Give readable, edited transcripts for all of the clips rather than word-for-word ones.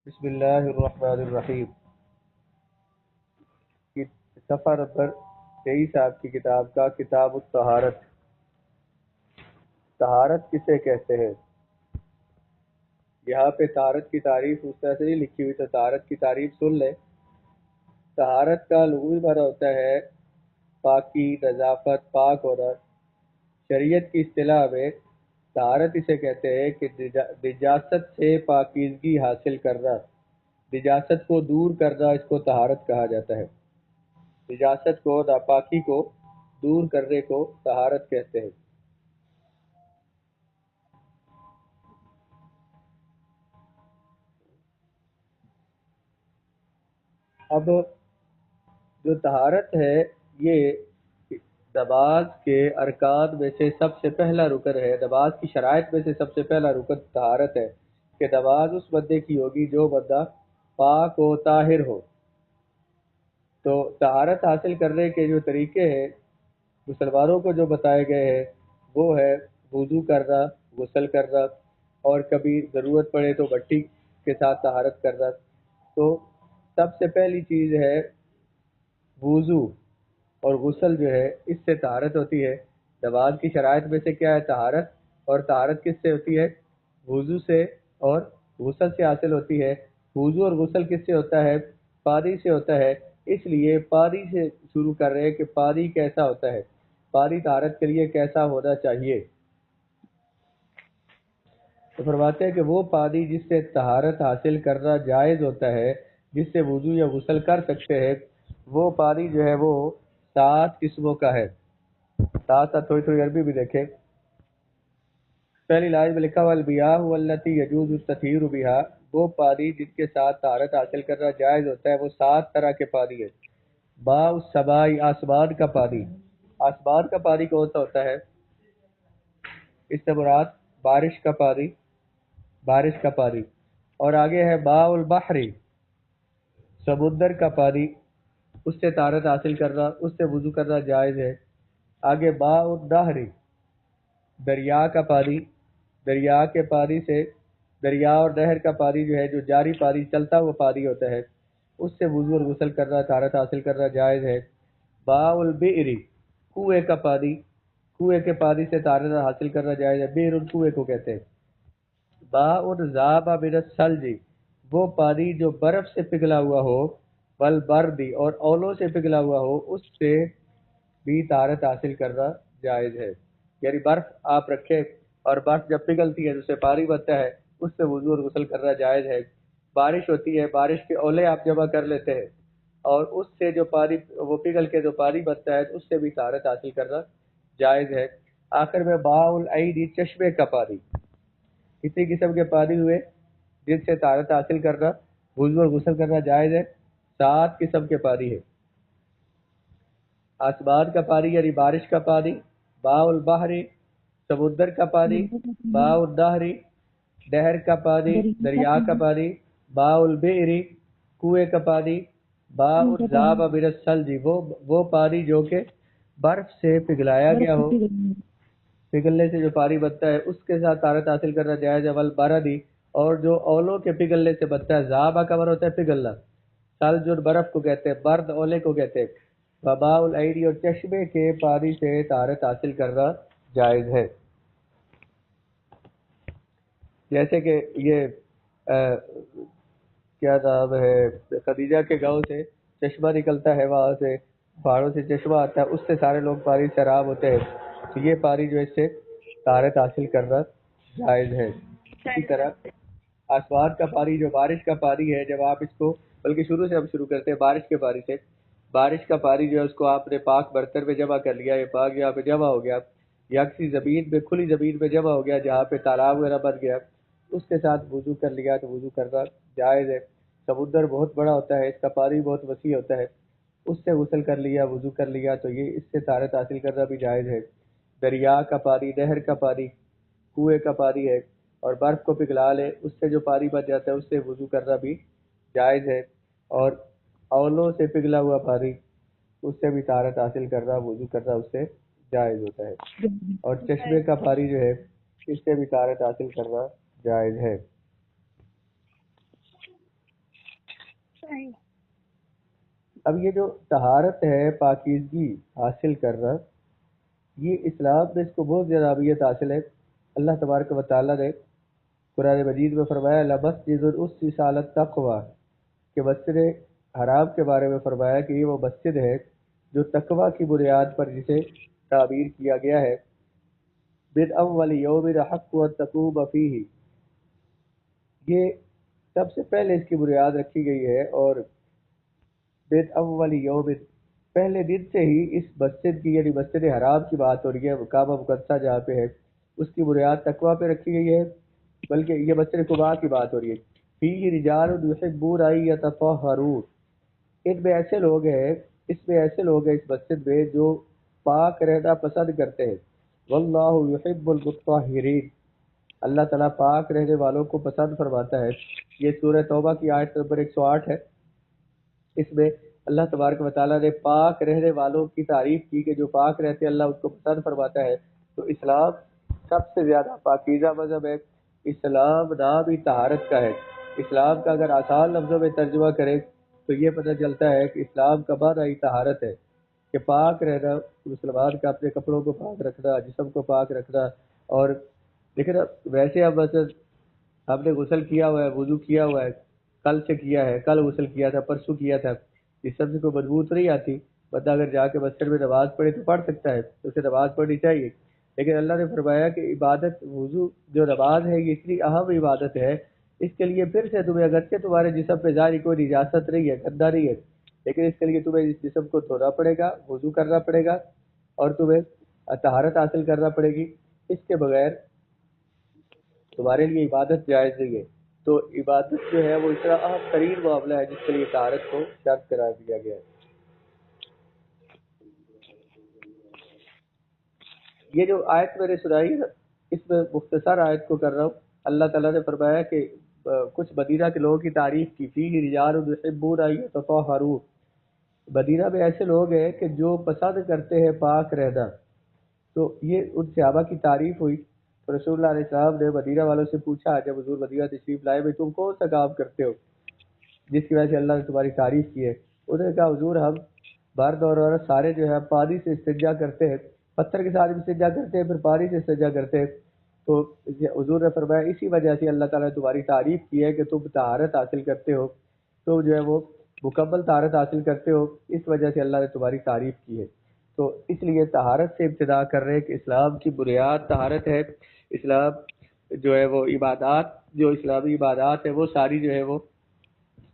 بسم اللہ الرحمن الرحیم کی صفحہ نمبر 23 آپ کی کتاب کا کتاب الطہارت۔ طہارت کسے کہتے ہیں؟ یہاں پہ طہارت کی تعریف اس طرح سے نہیں لکھی ہوئی، تو طہارت کی تعریف سن لیں۔ طہارت کا لغوی معنی ہوتا ہے پاکی، نظافت، پاک ہونا۔ شریعت کی اصطلاح میں طہارت اسے کہتے ہیں کہ نجاست سے پاکیزگی حاصل کرنا، نجاست کو دور کرنا، اس کو طہارت کہا جاتا ہے۔ نجاست کو، ناپاکی کو دور کرنے کو طہارت کہتے ہیں۔ اب جو طہارت ہے یہ نماز کے ارکان میں سے سب سے پہلا رکن ہے، نماز کی شرائط میں سے سب سے پہلا رکن طہارت ہے کہ نماز اس بندے کی ہوگی جو بندہ پاک و طاہر ہو۔ تو طہارت حاصل کرنے کے جو طریقے ہیں مسلمانوں کو جو بتائے گئے ہیں وہ ہے وضو کرنا، غسل کرنا، اور کبھی ضرورت پڑے تو مٹی کے ساتھ طہارت کرنا۔ تو سب سے پہلی چیز ہے وضو اور غسل، جو ہے اس سے طہارت ہوتی ہے۔ نماز کی شرائط میں سے کیا ہے؟ طہارت، اور طہارت کس سے ہوتی ہے؟ وضو سے اور غسل سے حاصل ہوتی ہے۔ وضو اور غسل کس سے ہوتا ہے؟ پانی سے ہوتا ہے۔ اس لیے پانی سے شروع کر رہے ہیں کہ پانی کیسا ہوتا ہے، پانی طہارت کے لیے کیسا ہونا چاہیے۔ تو فرماتے ہیں کہ وہ پانی جس سے طہارت حاصل کرنا جائز ہوتا ہے، جس سے وضو یا غسل کر سکتے ہیں، وہ پانی جو ہے وہ 7 قسموں کا ہے۔ ساتھ ساتھ تھوڑی عربی بھی دیکھیں۔ پہلی لائن میں لکھا ہوا المیاہ والتی یجوز التطہیر بہا، وہ پانی جن کے ساتھ طہارت حاصل کرنا جائز ہوتا ہے وہ 7 طرح کے پانی ہے۔ ماء السماء، آسمان کا پانی۔ آسمان کا پانی کون سا ہوتا ہے؟ اس سے مراد بارش کا پانی، بارش کا پانی۔ اور آگے ہے ماء البحر، سمندر کا پانی، اس سے طہارت حاصل کرنا، اس سے وضو کرنا جائز ہے۔ آگے ماء النہر، دریا کا پانی، دریا کے پانی سے، دریا اور نہر کا پانی جو ہے جو جاری پانی، چلتا ہوا پانی ہوتا ہے، اس سے وضو اور غسل کرنا، طہارت حاصل کرنا جائز ہے۔ ماء البئر، کنویں کا پانی، کنویں کے پانی سے طہارت حاصل کرنا جائز ہے، بئر کنویں کو کہتے ہیں۔ ماء ذاب من الثلج، وہ پانی جو برف سے پگھلا ہوا ہو، والبرد، اور اولوں سے پگھلا ہوا ہو، اس سے بھی طہارت حاصل کرنا جائز ہے۔ یعنی برف آپ رکھیں اور برف جب پگھلتی ہے تو اس سے پانی بنتا ہے، اس سے وضو اور غسل کرنا جائز ہے۔ بارش ہوتی ہے، بارش کے اولے آپ جمع کر لیتے ہیں اور اس سے جو پانی وہ پگھل کے جو پانی بنتا ہے اس سے بھی طہارت حاصل کرنا جائز ہے۔ آخر میں ماء العین، چشمے کا پانی۔ کسی قسم کے پانی ہوئے جن سے طہارت حاصل کرنا، وضو اور غسل کرنا جائز ہے۔ 7 قسم کے پانی ہے۔ آسمان کا پانی یعنی بارش کا پانی، ماء البحر سمندر کا پانی، ماء النہر نہر کا پانی، دریا کا پانی، ماء البئر کنویں کا پانی، ماء ذاب من الثلج، وہ پانی جو کہ برف سے پگھلایا گیا ہو، پگھلنے سے جو پانی بنتا ہے اس کے ساتھ طہارت حاصل کرنا جائز ہے۔ والبرد، اور جو اولوں کے پگھلنے سے بنتا ہے، ذابہ کا معنی ہوتا ہے پگھلنا، ثلج اور برف کو کہتے ہیں، برد اولے کو کہتے ہیں۔ وماء العین، اور چشمے کے پانی سے طہارت حاصل کرنا جائز ہے۔ جیسے کہ یہ کیا نام ہے، خدیجہ کے گاؤں سے چشمہ نکلتا ہے، وہاں سے پہاڑوں سے چشمہ آتا ہے، اس سے سارے لوگ پانی سیراب ہوتے ہیں، تو یہ پانی جو اس سے طہارت حاصل کرنا جائز ہے۔ اسی طرح آسمان کا پانی جو بارش کا پانی ہے، جب آپ اس کو، بلکہ شروع سے ہم شروع کرتے ہیں بارش کے پانی سے۔ بارش کا پانی جو ہے اس کو آپ نے پاک برتن میں جمع کر لیا، یہ پاک یہاں پہ جمع ہو گیا، یا کسی زمین میں، کھلی زمین میں جمع ہو گیا جہاں پہ تالاب وغیرہ بن گیا، اس کے ساتھ وضو کر لیا تو وضو کرنا جائز ہے۔ سمندر بہت بڑا ہوتا ہے، اس کا پانی بہت وسیع ہوتا ہے، اس سے غسل کر لیا، وضو کر لیا تو یہ اس سے طہارت حاصل کرنا بھی جائز ہے۔ دریا کا پانی، نہر کا پانی، کنویں کا پانی ہے، اور برف کو پگھلا لے اس سے جو پانی بن جاتا ہے اس سے وضو کرنا بھی جائز ہے۔ اور اولوں سے پگھلا ہوا پانی، اس سے بھی طہارت حاصل کرنا، وضو کرنا اس سے جائز ہوتا ہے۔ اور چشمے کا پانی جو ہے اس سے بھی طہارت حاصل کرنا جائز ہے۔ اب یہ جو طہارت ہے، پاکیزگی حاصل کرنا، یہ اسلام میں اس کو بہت زیادہ اہمیت حاصل ہے۔ اللہ تبارک و تعالیٰ نے قرآن مجید میں فرمایا لَمَسْجِدٌ أُسِّسَ عَلَى التَّقْوَىٰ، کہ مسجد حرام کے بارے میں فرمایا کہ یہ وہ مسجد ہے جو تقوی کی بنیاد پر جسے تعمیر کیا گیا ہے۔ مِنْ أَوَّلِ يَوْمٍ أَحَقُّ أَن تَقُومَ فِيهِ، یہ سب سے پہلے اس کی بنیاد رکھی گئی ہے، اور مِنْ أَوَّلِ يَوْمٍ، پہلے دن سے ہی اس مسجد کی، یعنی مسجد حرام کی بات ہو رہی ہے، کعبہ مقدسہ جہاں پہ ہے، اس کی بنیاد تقوی پہ رکھی گئی ہے، بلکہ یہ مسجد قباء کی بات ہو رہی ہے۔ فِيهِ رِجَالٌ يُحِبُّونَ أَن يَتَطَهَّرُوا، ان میں ایسے لوگ ہیں، اس میں ایسے لوگ ہیں اس مسجد میں جو پاک رہنا پسند کرتے ہیں۔ وَاللَّهُ يُحِبُّ الْمُطَّهِّرِينَ، اللہ تعالیٰ پاک رہنے والوں کو پسند فرماتا ہے۔ یہ سورہ توبہ کی آیت نمبر 108 ہے۔ اس میں اللہ تبارک و تعالیٰ نے پاک رہنے والوں کی تعریف کی کہ جو پاک رہتے ہیں اللہ اس کو پسند فرماتا ہے۔ تو اسلام سب سے زیادہ پاکیزہ مذہب ہے۔ اسلام نام ہی طہارت کا ہے۔ اسلام کا اگر آسان لفظوں میں ترجمہ کریں تو یہ پتہ چلتا ہے کہ اسلام کا معنی ہی طہارت ہے، کہ پاک رہنا، مسلمان کا اپنے کپڑوں کو پاک رکھنا، جسم کو پاک رکھنا۔ اور لیکن ویسے اب مثلا ہم نے غسل کیا ہوا ہے، وضو کیا ہوا ہے، کل سے کیا ہے، کل غسل کیا تھا، پرسوں کیا تھا، اس سب سے کوئی مضبوط نہیں آتی۔ بندہ اگر جا کے مسجد میں نماز پڑھے تو پڑھ سکتا ہے، تو اسے نماز پڑھنی چاہیے، لیکن اللہ نے فرمایا کہ عبادت وضو جو نماز ہے یہ اتنی اہم عبادت ہے، اس کے لیے پھر سے تمہیں، اگرچہ تمہارے جسم پہ ظاہر کوئی نجاست نہیں ہے، گندہ نہیں ہے، لیکن اس کے لیے تمہیں اس جسم کو دھونا پڑے گا، وضو کرنا پڑے گا، اور تمہیں طہارت حاصل کرنا پڑے گی۔ اس کے بغیر تمہارے لیے عبادت جائز نہیں ہے۔ تو عبادت جو ہے وہ اتنا اہم ترین معاملہ ہے جس کے لیے طہارت کو شرط قرار دیا گیا ہے۔ یہ جو آیت میں نے سنائی ہے، اس میں مختصر آیت کو کر رہا ہوں۔ اللہ تعالیٰ نے فرمایا کہ کچھ مدینہ کے لوگوں کی تعریف کی، فیہ رجال یحبون ان یتطہروا، مدینہ میں ایسے لوگ ہیں کہ جو پسند کرتے ہیں پاک رہنا۔ تو یہ ان صحابہ کی تعریف ہوئی۔ تو رسول اللہ علیہ السلام نے مدینہ والوں سے پوچھا جب حضور مدینہ تشریف لائے، تم کون سا کام کرتے ہو جس کی وجہ سے اللہ نے تمہاری تعریف کی ہے؟ انہوں نے کہا حضور ہم مرد اور عورت سارے جو ہے پانی سے استنجا کرتے ہیں، پتھر کے ساتھ بھی استنجا کرتے ہیں، پھر پانی سے استنجا کرتے ہیں۔ تو حضور نے فرمایا اسی وجہ سے اللہ تعالیٰ نے تمہاری تعریف کی ہے کہ تم طہارت حاصل کرتے ہو، تو جو ہے وہ مکمل طہارت حاصل کرتے ہو، اس وجہ سے اللہ نے تمہاری تعریف کی ہے۔ تو اس لیے طہارت سے ابتدا کر رہے ہیں کہ اسلام کی بنیاد طہارت ہے۔ اسلام جو ہے وہ عبادات، جو اسلامی عبادات ہے وہ ساری جو ہے وہ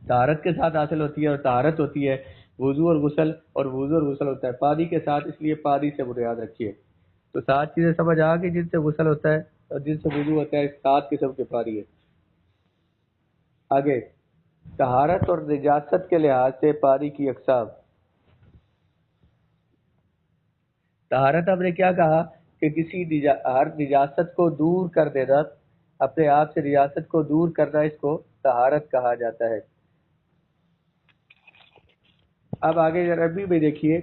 طہارت کے ساتھ حاصل ہوتی ہے، اور طہارت ہوتی ہے وضو اور غسل، اور وضو اور غسل ہوتا ہے پانی کے ساتھ، اس لیے پانی سے بنیاد رکھی ہے۔ تو 7 چیزیں سمجھ آ گئی، جن سے غسل ہوتا ہے اور جن سے وضو ہوتا ہے، 7 قسم کے پانی ہے۔ آگے طہارت اور نجاست کے لحاظ سے پانی کی اقسام۔ طہارت ہم نے کیا کہا کہ کسی ہر نجاست کو دور کر دینا، اپنے آپ سے نجاست کو دور کرنا، اس کو طہارت کہا جاتا ہے۔ اب آگے عربی میں دیکھیے،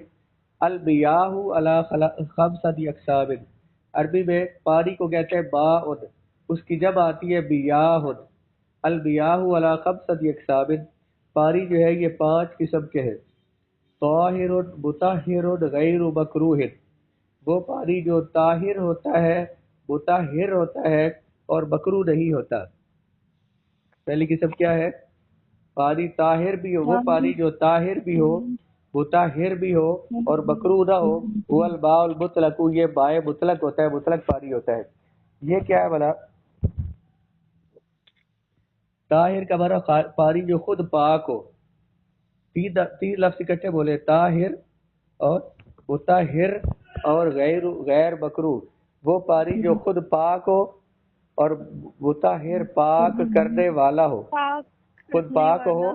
المیاہ علی 5 اقسام، عربی میں پانی کو کہتے ہیں ماء، اس کی جمع آتی ہے میاہ۔ المیاہ علی 5 اقسام، پانی جو ہے یہ 5 قسم کے ہیں۔ طاہر، مطہر، غیر مکروہ، وہ پانی جو طاہر ہوتا ہے، مطہر ہوتا ہے اور مکروہ نہیں ہوتا۔ پہلی قسم کیا ہے؟ پانی طاہر بھی ہو، وہ پانی جو طاہر بھی ہو، مطہر بھی ہو اور مکروہ نہ ہو۔ وہ الماء المطلق، یہ مائع مطلق ہوتا ہے، مطلق پانی ہوتا ہے۔ یہ کیا ہے بھلا؟ طاہر کا معنی پانی جو خود پاک ہو۔ 3 لفظ اکٹھے بولے، طاہر اور مطہر اور غیر مکروہ۔ وہ پانی جو خود پاک ہو اور مطہر پاک کرنے والا ہو، خود پاک ہو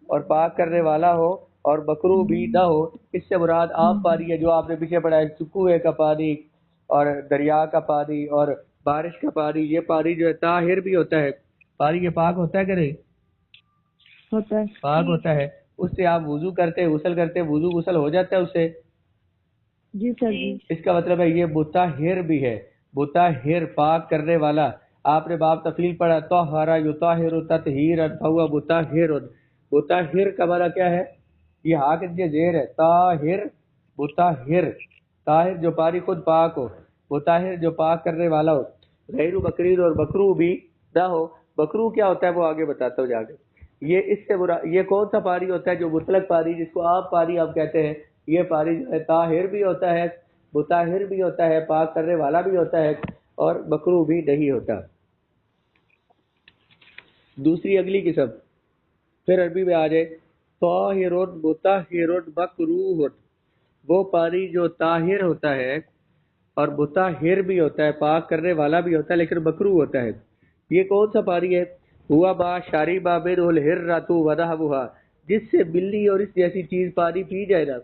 اور پاک کرنے والا ہو اور مکروہ بھی نہ ہو۔ اس سے مراد عام پانی ہے جو آپ نے پیچھے پڑھا ہے، کنویں کا پانی اور دریا کا پانی اور بارش کا پانی۔ یہ پانی جو ہے طاہر بھی ہوتا ہے۔ پانی یہ پاک ہوتا ہے کہ نہیں؟ ہوتا ہے، پاک ہوتا ہے۔ اس سے آپ وضو کرتے، غسل کرتے، وضو غسل ہو جاتا ہے اس سے؟ جی سر جی۔ اس کا مطلب ہے یہ مطہر بھی ہے، مطہر پاک کرنے والا۔ آپ نے باب تفصیل پڑھا، طہر یطہر تطہیرا فہو مطہر، مطہر کا معنی کیا ہے؟ یہ ہا کے نیچے زیر ہے، طاہر مطہر، طاہر جو پانی خود پاک ہو، مطہر جو پاک کرنے والا ہو، غیر بکرین اور بکرو بھی نہ ہو۔ بکرو کیا ہوتا ہے وہ آگے بتاتا ہوں جا کے۔ یہ اس سے یہ کون سا پانی ہوتا ہے؟ جو مطلق پانی جس کو عام پانی ہم کہتے ہیں، یہ پانی جو ہے طاہر بھی ہوتا ہے، مطہر بھی ہوتا ہے، پاک کرنے والا بھی ہوتا ہے، اور مکروہ بھی نہیں ہوتا۔ دوسری اگلی قسم پھر عربی میں آ جائے، طاہر مطہر مکروہ، وہ پانی جو طاہر ہوتا ہے اور مطہر بھی ہوتا ہے، پاک کرنے والا بھی ہوتا ہے، لیکن مکروہ ہوتا ہے۔ یہ کون سا پانی ہے؟ ہوا ما شرب منہ الحرۃ ونحوها، جس سے بلی اور اس جیسی چیز پانی پی جائے نا،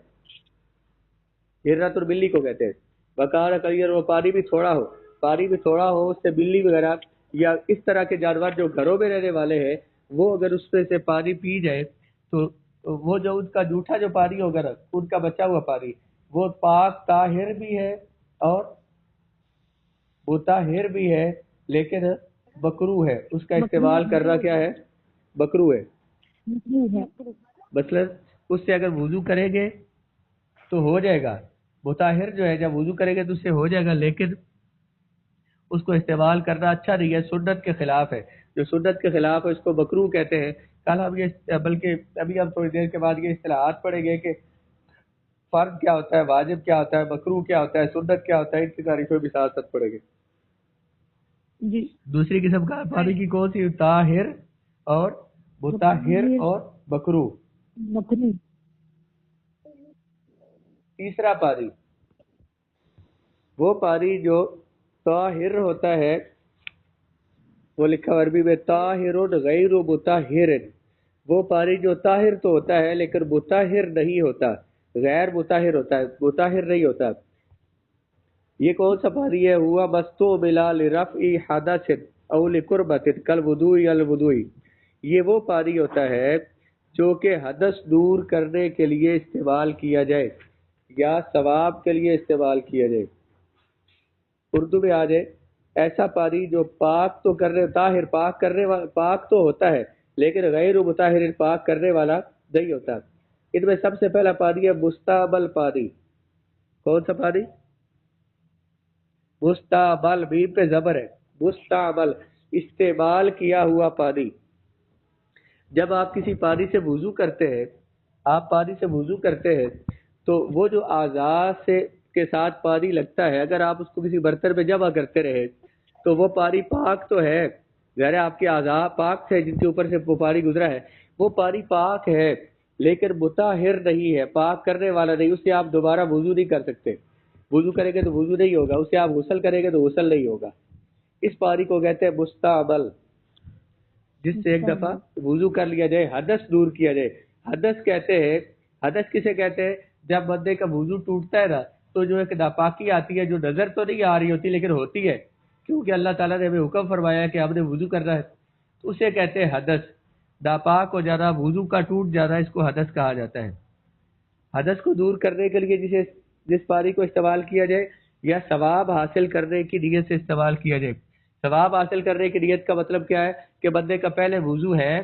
ہرت اور بلی کو کہتے ہیں۔ وکان قلیلا، وہ پانی بھی تھوڑا ہو، پانی بھی تھوڑا ہو، اس سے بلی وغیرہ یا اس طرح کے جانور جو گھروں میں رہنے والے ہیں، وہ اگر اس میں سے پانی پی جائے تو وہ جو ان کا جھوٹا جو پانی ہوگا نا، ان کا بچا ہوا پانی، وہ پاک طاہر بھی ہے اور مطہر بھی ہے، لیکن مکروہ ہے۔ اس کا استعمال کرنا کیا ہے؟ مکروہ ہے۔ مثلا اس سے اگر وضو کریں گے تو ہو جائے گا، مطہر جو ہے جب وضو کریں گے تو اس سے ہو جائے گا، لیکن اس کو استعمال کرنا اچھا نہیں ہے، سنت کے خلاف ہے۔ جو سنت کے خلاف ہے اس کو مکروہ کہتے ہیں۔ کل ہم یہ بلکہ ابھی ہم تھوڑی دیر کے بعد یہ اصطلاحات پڑھیں گے کہ فرض کیا ہوتا ہے، واجب کیا ہوتا ہے، مکروہ کیا ہوتا ہے، سنت کیا ہوتا ہے، ان کی تعریفیں بھی ساتھ ساتھ پڑھیں گے۔ جی دوسری قسم کا پانی کی کون سی؟ طاہر اور مطہر اور مکروہ۔ تیسرا پانی، وہ پانی جو طاہر ہوتا ہے، وہ لکھا عربی میں طاہر غیر مطہر، وہ پانی جو طاہر تو ہوتا ہے لیکن مطہر نہیں ہوتا، غیر مطہر ہوتا ہے، مطہر نہیں ہوتا۔ یہ کون سا پانی ہے؟ ہوا مستعمل لرفع حدث او لقربۃ کالوضوء الوضوء، یہ وہ پانی ہوتا ہے جو کہ حدث دور کرنے کے لیے استعمال کیا جائے یا ثواب کے لیے استعمال کیا جائے۔ اردو میں آ جائے، ایسا پانی جو پاک تو کرنے، طاہر پاک کرنے والا، پاک تو ہوتا ہے لیکن غیر مطہر پاک کرنے والا نہیں ہوتا۔ ان میں سب سے پہلا پانی ہے مستعمل پانی۔ کون سا پانی؟ مستعمل، میم پہ زبر ہے، مستعمل، استعمال کیا ہوا پانی۔ جب آپ کسی پانی سے وضو کرتے ہیں، آپ پانی سے وضو کرتے ہیں تو وہ جو اعضاء سے کے ساتھ پانی لگتا ہے، اگر آپ اس کو کسی برتن میں جمع کرتے رہے تو وہ پانی پاک تو ہے، ظاہر آپ کے اعضاء پاک تھے جن کے اوپر سے وہ پانی گزرا ہے، وہ پانی پاک ہے لیکن مطہر نہیں ہے، پاک کرنے والا نہیں، اس سے آپ دوبارہ وضو نہیں کر سکتے۔ وضو کریں گے تو وضو نہیں ہوگا، اس سے آپ غسل کریں گے تو غسل نہیں ہوگا۔ اس پانی کو کہتے ہیں مستعمل، جس سے ایک دفعہ وضو کر لیا جائے، حدث دور کیا جائے۔ حدث کہتے ہیں، حدث کسے کہتے ہیں؟ جب بندے کا وضو ٹوٹتا ہے نا تو جو ایک ناپاکی آتی ہے، جو نظر تو نہیں آ رہی ہوتی لیکن ہوتی ہے، کیونکہ اللہ تعالیٰ نے ہمیں حکم فرمایا ہے کہ ہم نے وضو کرنا ہے، تو اسے کہتے ہیں حدث۔ ناپاک ہو جانا، وضو کا ٹوٹ جانا، اس کو حدث کہا جاتا ہے۔ حدث کو دور کرنے کے لیے جس پانی کو استعمال کیا جائے یا ثواب حاصل کرنے کی نیت سے استعمال کیا جائے۔ ثواب حاصل کرنے کی نیت کا مطلب کیا ہے؟ کہ بندے کا پہلے وضو ہے،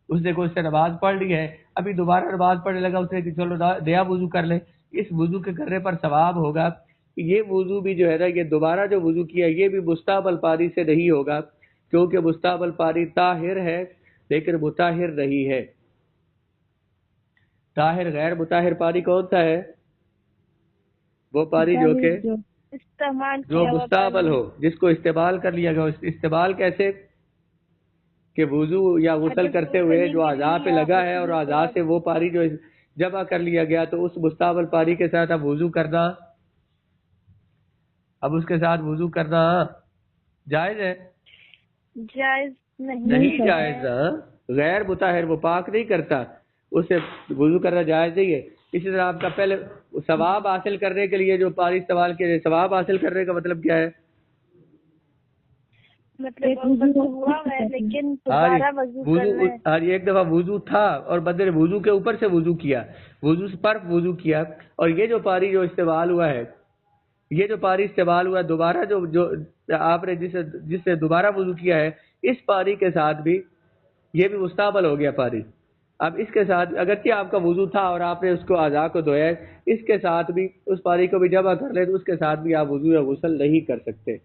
اس نے کوئی سے نماز پڑھ لی ہے، ابھی دوبارہ نماز پڑھنے لگا، اس نے کہ چلو نیا وضو کر لے، اس وضو کے کرنے پر ثواب ہوگا۔ یہ وضو بھی جو ہے نا، یہ دوبارہ جو وضو کیا یہ بھی مستعمل پانی سے نہیں ہوگا، کیونکہ مستعمل پانی طاہر ہے لیکن مطہر نہیں ہے۔ طاہر غیر مطہر پانی کون سا ہے؟ وہ پانی جو کہ جو مستعمل ہو، جس کو استعمال کر لیا گیا۔ استعمال کیسے؟ کہ وضو یا غسل کرتے ہوئے جو اعضاء پہ لگا ہے اور اعضاء سے وہ پانی جو جمع کر لیا گیا، تو اس مستعمل پانی کے ساتھ اب وضو کرنا، اب اس کے ساتھ وضو کرنا جائز ہے؟ جائز نہیں جائز ہے، غیر مطہر، وہ پاک نہیں کرتا، اس سے وضو کرنا جائز نہیں ہے۔ اسی طرح آپ کا پہلے ثواب حاصل کرنے کے لیے جو پانی استعمال کیا جائے، ثواب حاصل کرنے کا مطلب کیا ہے؟ مطلب ہوا ہے لیکن دوبارہ وضو کرنا ہے۔ ہاں، ایک دفعہ وضو تھا اور بندے نے وضو کے اوپر سے وضو کیا، وضو سے پر وضو کیا، اور یہ جو پانی جو استعمال ہوا ہے، یہ جو پانی استعمال ہوا ہے دوبارہ، جو آپ نے جس سے دوبارہ وضو کیا ہے، اس پانی کے ساتھ بھی یہ بھی مستعمل ہو گیا پانی، اب اس کے ساتھ اگرچہ آپ کا وضو تھا اور آپ نے اس کو اعضاء کو دھویا ہے، اس کے ساتھ بھی اس پانی کو بھی جمع کر لیں تو اس کے ساتھ بھی آپ وضو یا غسل نہیں کر سکتے۔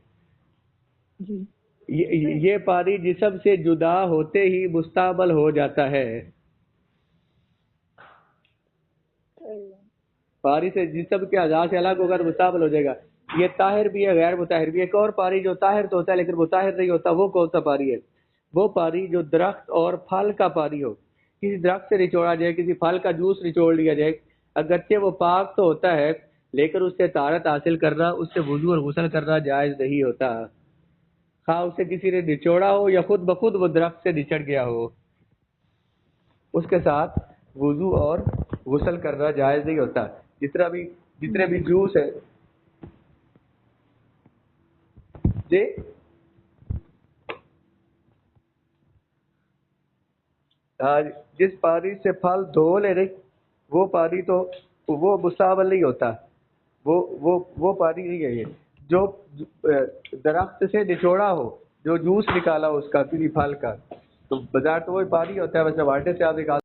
جی یہ پانی جسم سے جدا ہوتے ہی مستعمل ہو جاتا ہے۔ پانی سے جسم کے اعضاء سے الگ ہو کر مستعمل ہو جائے گا۔ یہ طاہر بھی ہے، غیر مطہر بھی ہے۔ ایک اور پانی جو طاہر تو ہوتا ہے لیکن مطہر نہیں ہوتا، وہ کون سا پانی ہے؟ وہ پانی جو درخت اور پھل کا پانی ہو، کسی درخت سے نچوڑا جائے، کسی پھل کا جوس نچوڑ لیا جائے، اگرچہ وہ پاک تو ہوتا ہے لیکن اس سے طہارت حاصل کرنا، اس سے وضو اور غسل کرنا جائز نہیں ہوتا، خواہ اسے کسی نے نچوڑا ہو یا خود بخود وہ درخت سے نچڑ گیا ہو، اس کے ساتھ وضو اور غسل کرنا جائز نہیں ہوتا۔ جتنے بھی جوس ہے جی جس پانی سے پھل دھو لے نہیں، وہ پانی تو وہ مستعمل نہیں ہوتا، وہ پانی نہیں ہے۔ یہ جو درخت سے نچوڑا ہو، جو جوس نکالا ہو اس کا کسی پھل کا، تو بظاہر تو وہ پانی ہوتا ہے، ویسے واٹر سے آپ نکال